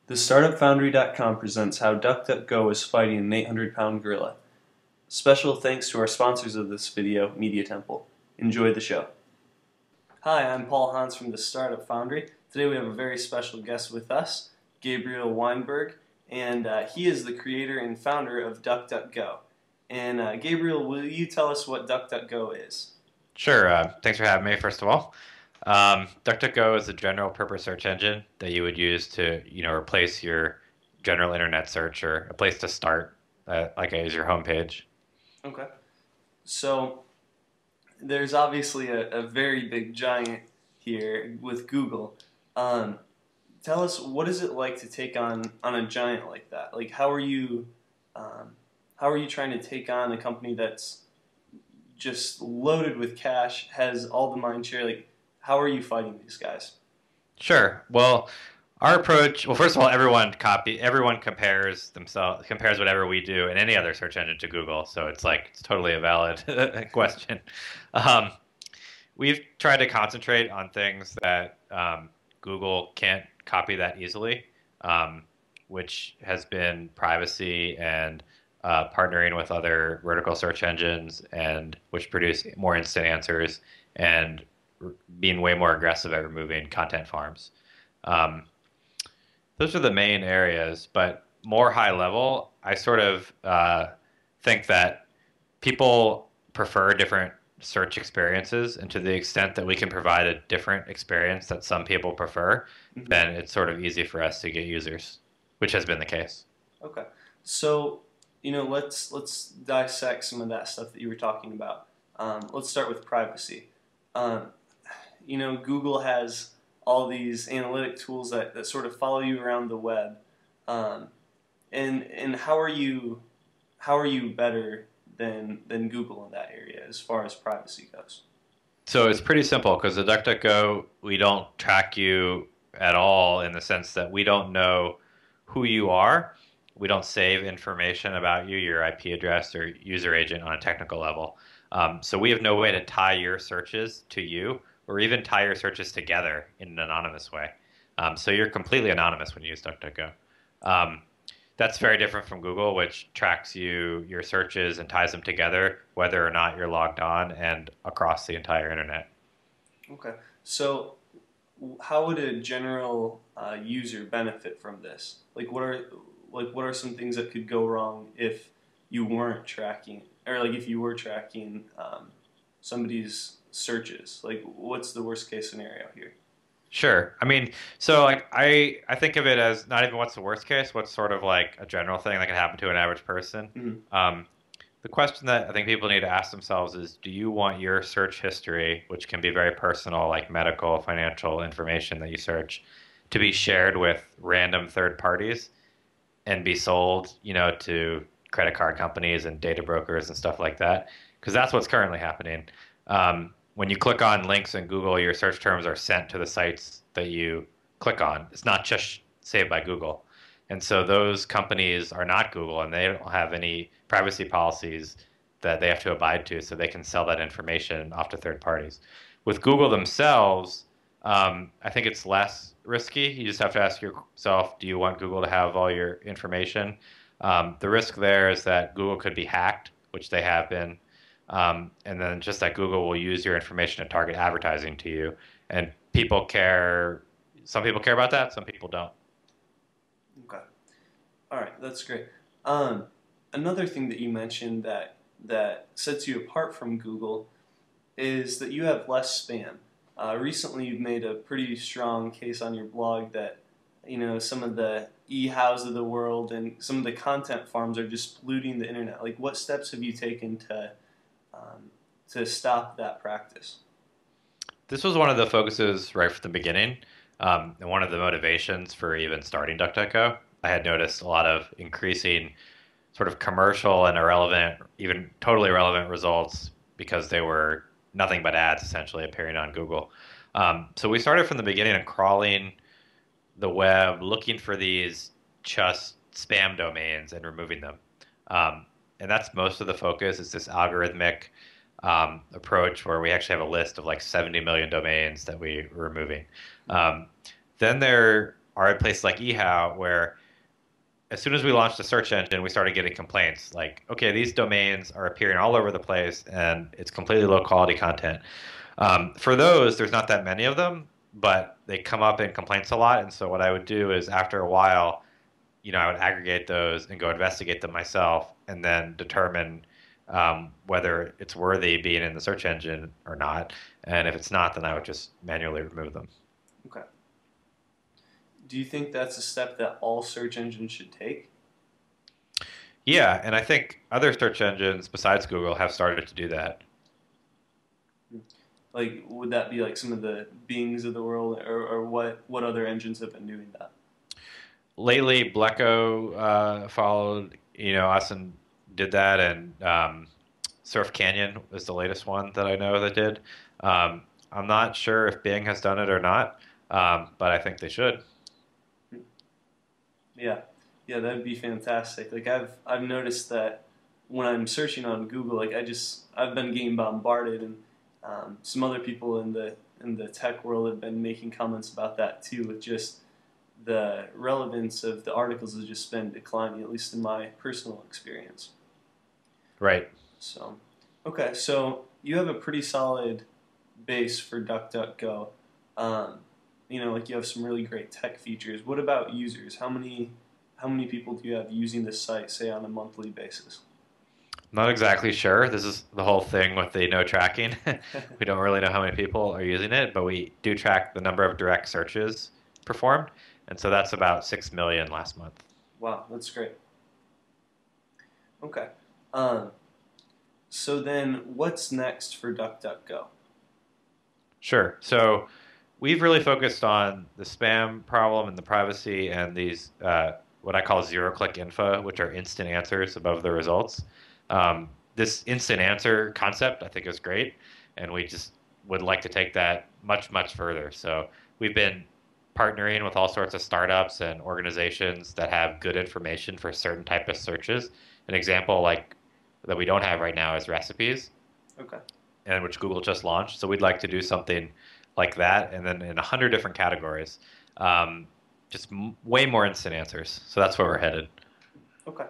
TheStartupFoundry.com presents how DuckDuckGo is fighting an 800-pound gorilla. Special thanks to our sponsors of this video, Media Temple. Enjoy the show. Hi, I'm Paul Hans from the Startup Foundry. Today we have a very special guest with us, Gabriel Weinberg, and he is the creator and founder of DuckDuckGo. And Gabriel, will you tell us what DuckDuckGo is? Sure. Thanks for having me, first of all. DuckDuckGo is a general purpose search engine that you would use to, replace your general internet search or a place to start, like as your homepage. Okay. So there's obviously a very big giant here with Google. Tell us, what is it like to take on a giant like that? Like, how are you trying to take on a company that's just loaded with cash, has all the mind share? Like, how are you fighting these guys? Sure. Well, our approach, well, first of all, everyone compares whatever we do in any other search engine to Google. So it's totally a valid question. Um, we've tried to concentrate on things that Google can't copy that easily, which has been privacy and partnering with other vertical search engines and which produce more instant answers and being way more aggressive at removing content farms. Um, those are the main areas, but more high level, I sort of think that people prefer different search experiences, and to the extent that we can provide a different experience that some people prefer, Mhm. then it's sort of easy for us to get users, which has been the case. Okay. So, let's dissect some of that stuff that you were talking about. Let's start with privacy. Um, Google has all these analytic tools that sort of follow you around the web. Um, and how are you better than Google in that area as far as privacy goes? So it's pretty simple because the DuckDuckGo, we don't track you at all in the sense that we don't know who you are. We don't save information about you, your IP address or user agent on a technical level. So we have no way to tie your searches to you or even tie your searches together in an anonymous way. So you're completely anonymous when you use DuckDuckGo. Um, that's very different from Google, which tracks your searches and ties them together, whether or not you're logged on and across the entire internet. Okay. So, how would a general user benefit from this? What are some things that could go wrong if you weren't tracking, or like if you were tracking somebody's searches? Like, what's the worst case scenario here? Sure. I mean, so like I think of it as not even what's the worst case, what's sort of like a general thing that can happen to an average person. Mm-hmm. Um, the question that I think people need to ask themselves is, do you want your search history, which can be very personal, like medical, financial information that you search, to be shared with random third parties and be sold, to credit card companies and data brokers and stuff like that? Because that's what's currently happening. When you click on links in Google, your search terms are sent to the sites that you click on. It's not just saved by Google. And so those companies are not Google, and they don't have any privacy policies that they have to abide to, so they can sell that information off to third parties. With Google themselves, I think it's less risky. You just have to ask yourself, do you want Google to have all your information? The risk there is that Google could be hacked, which they have been. And then just that Google will use your information to target advertising to you. And people care, some people care about that, some people don't. Okay. All right, that's great. Another thing that you mentioned that sets you apart from Google is that you have less spam. Recently, you've made a pretty strong case on your blog that some of the e-hows of the world and some of the content farms are just polluting the internet. Like, what steps have you taken to stop that practice? This was one of the focuses right from the beginning, and one of the motivations for even starting DuckDuckGo. I had noticed a lot of increasing sort of commercial and irrelevant, even totally irrelevant results because they were nothing but ads essentially appearing on Google. So we started from the beginning of crawling the web, looking for these just spam domains and removing them. Um, and that's most of the focus is this algorithmic approach where we actually have a list of like 70 million domains that we're removing. Um, then there are at places like eHow where as soon as we launched the search engine, we started getting complaints like, okay, these domains are appearing all over the place and it's completely low quality content. For those, there's not that many of them, but they come up in complaints a lot. And so what I would do is after a while, I would aggregate those and go investigate them myself and then determine whether it's worthy being in the search engine or not. And if it's not, then I would just manually remove them. Okay. Do you think that's a step that all search engines should take? Yeah, and I think other search engines besides Google have started to do that. Like, would that be like some of the Bings of the world, or what other engines have been doing that? Lately, Bleco followed, us and did that, and Surf Canyon was the latest one that I know that did. I'm not sure if Bing has done it or not, but I think they should. Yeah, yeah, that'd be fantastic. Like I've noticed that when I'm searching on Google, like I've been getting bombarded, and some other people in the tech world have been making comments about that too, with just the relevance of the articles has just been declining, at least in my personal experience. Right. So, okay, so you have a pretty solid base for DuckDuckGo. Um, like you have some really great tech features. What about users? How many people do you have using this site, say on a monthly basis? Not exactly sure. This is the whole thing with the no tracking. We don't really know how many people are using it, but we do track the number of direct searches performed. And so that's about 6 million last month. Wow, that's great. Okay. Um, so then, what's next for DuckDuckGo? Sure. So we've really focused on the spam problem and the privacy and these what I call zero-click info, which are instant answers above the results. This instant answer concept, I think, is great, and we just would like to take that much, much further. So we've been partnering with all sorts of startups and organizations that have good information for certain type of searches. An example like that we don't have right now is recipes, Okay. and which Google just launched. So we'd like to do something like that, and then in 100 different categories, um, just way more instant answers. So that's where we're headed. Okay.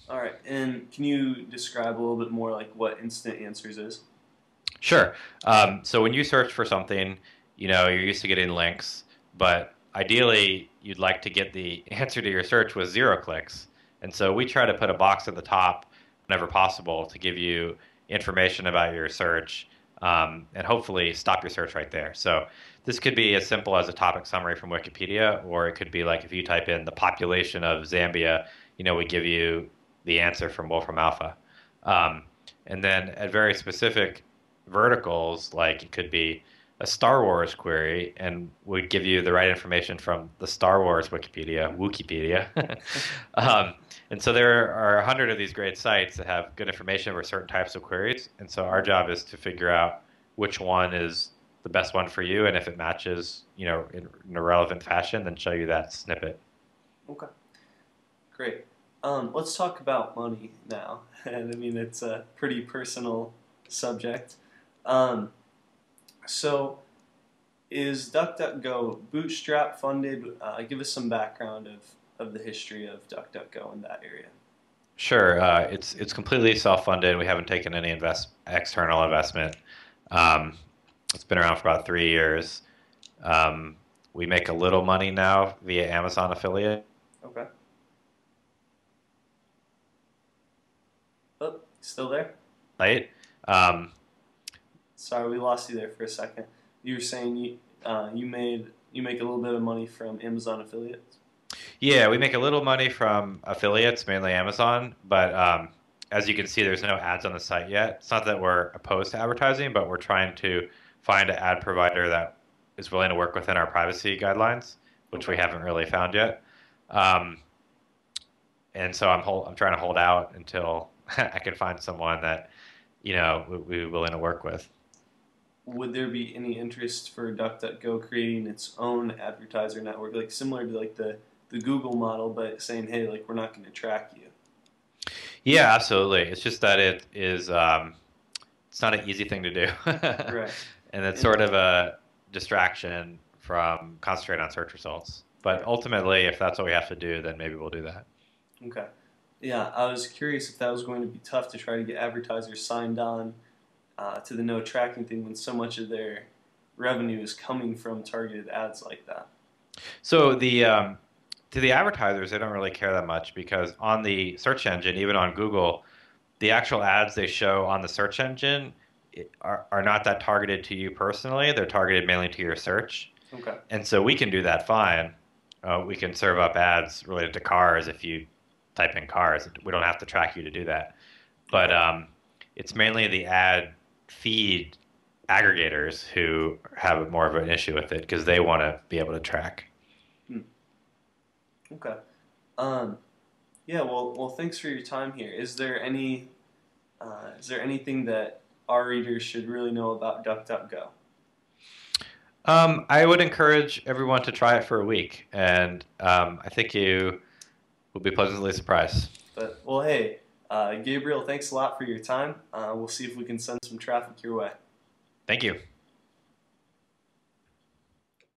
All right. And can you describe a little bit more like what instant answers is? Sure. So when you search for something, you're used to getting links, but ideally you'd like to get the answer to your search with 0 clicks. And so we try to put a box at the top whenever possible to give you information about your search and hopefully stop your search right there. So this could be as simple as a topic summary from Wikipedia, or it could be like if you type in the population of Zambia, we give you the answer from Wolfram Alpha. Um, and then at very specific verticals, like it could be a Star Wars query, and would give you the right information from the Star Wars Wikipedia. And so there are 100 of these great sites that have good information for certain types of queries. And so our job is to figure out which one is the best one for you, and if it matches, in a relevant fashion, then show you that snippet. Okay. Great. Let's talk about money now. And I mean, it's a pretty personal subject. Um, so, is DuckDuckGo bootstrap funded? Give us some background of the history of DuckDuckGo in that area. Sure, it's completely self-funded. We haven't taken any external investment. Um, it's been around for about 3 years. We make a little money now via Amazon affiliate. Okay. Oh, still there? Right? Um, Sorry, we lost you there for a second. You were saying you make a little bit of money from Amazon affiliates. yeah, we make a little money from affiliates, mainly Amazon, but as you can see, there's no ads on the site yet. It's not that we're opposed to advertising, but we're trying to find an ad provider that is willing to work within our privacy guidelines, which we haven't really found yet. Um, and so I'm trying to hold out until I can find someone that would be willing to work with. Would there be any interest for DuckDuckGo creating its own advertiser network, like similar to like the Google model, but saying, hey, like we're not going to track you? Yeah, absolutely. It's just that it is it's not an easy thing to do. Right. And it's And sort of a distraction from concentrating on search results. But ultimately, if that's what we have to do, then maybe we'll do that. Okay. Yeah, I was curious if that was going to be tough to try to get advertisers signed on to the no tracking thing when so much of their revenue is coming from targeted ads like that. So to the advertisers, they don't really care that much because on the search engine, even on Google, the actual ads they show on the search engine are not that targeted to you personally. They're targeted mainly to your search. Okay. And so we can do that fine. We can serve up ads related to cars if you type in cars. We don't have to track you to do that. But it's mainly the ad feed aggregators who have more of an issue with it because they want to be able to track. Okay. Yeah. Well. Thanks for your time here. Is there anything that our readers should really know about DuckDuckGo? I would encourage everyone to try it for a week, and I think you will be pleasantly surprised. But well, hey, Gabriel, thanks a lot for your time. We'll see if we can send some traffic your way. Thank you.